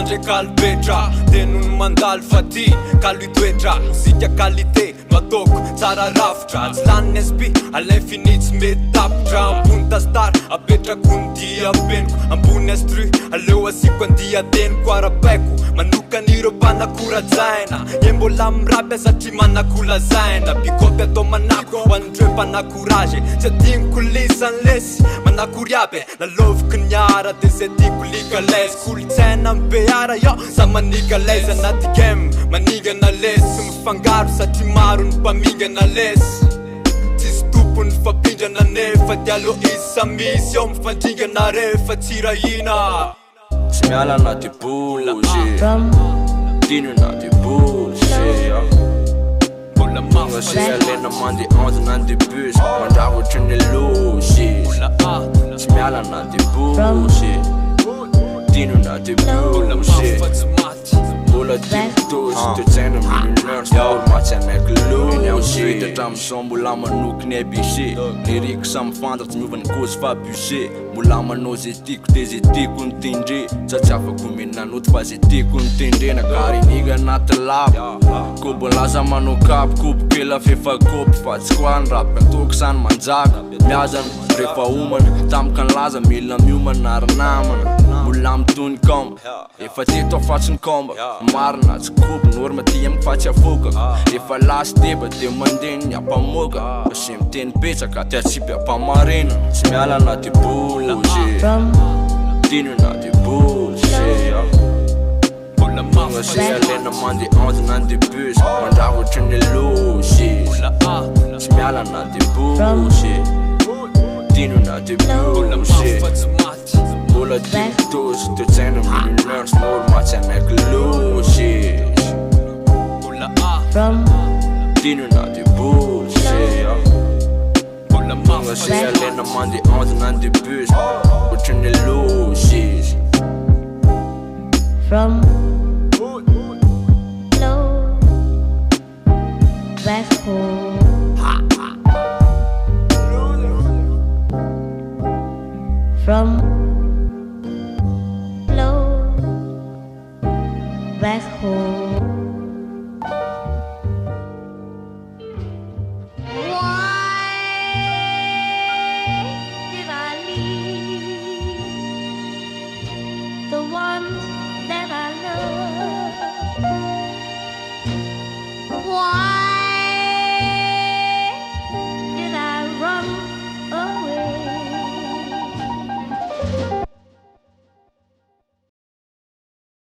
Andre calpetra de nun mandal fati ca lui Duetra. Muzica calité, nu atoc, țara raftra. Ați la nespi, ale finiți metaptra. Am punta star, a petra cu dia benku. Am pune stru, ale o si cu dia den cu arabeku. Manuka ni robana cura zaina. Yembo lam rabia sa timana kula zaina. Picopia to manako, one pana curage. Se din culisa lesi, mana curiabe. La love cânyara de se di culica les. Culțena beara yo, sa manica les. Anati game, maniga na les. Îmi fangaru sa timaru în pamiga na les. Pun fapinja na nefa dialo isa misi om fantinga na refa tiraina. Smiala na ti bullshit, dinu na ti bullshit. Många säger lena man di ond na di bus, man där går tränna lushit. Smiala na ti bullshit, dinu na ti bullshit. Bola deep dose, te tjänar miljonär, stor match en ekologi. Det tam som bola man nu knäbishe. Erik sam fandrat nuvan kos fa bushe. Bola man no zetik te zetik untinje. Chachafa kumina nut fa zetik untinde na kariniga na telap. Ko bola zaman no cap, kup kela fefa kop fat squan rap en toksan manjak. Miazan refa uman, tam kan laza milam human nar naman. Bolam tun kom, efa dit of fatsin komba. Marna tsy kobo norma ty amy fatsy avoka. Efa lasy deba de mandeny ampamoaka. Sy miteny petsaka ty atsipy ampamarena. Tsy miala anaty bullshit, dino anaty bullshit. Många säger lena man di ond na di bus, man där går tränna lushit. Tsy miala anaty bullshit, dino anaty bullshit. Bola deep dose, te tjänar miljonär, stor match en ekologi. Dinu na di bullshit. Många säger lena man di ond na di bus, och tränna lushit. From low back home.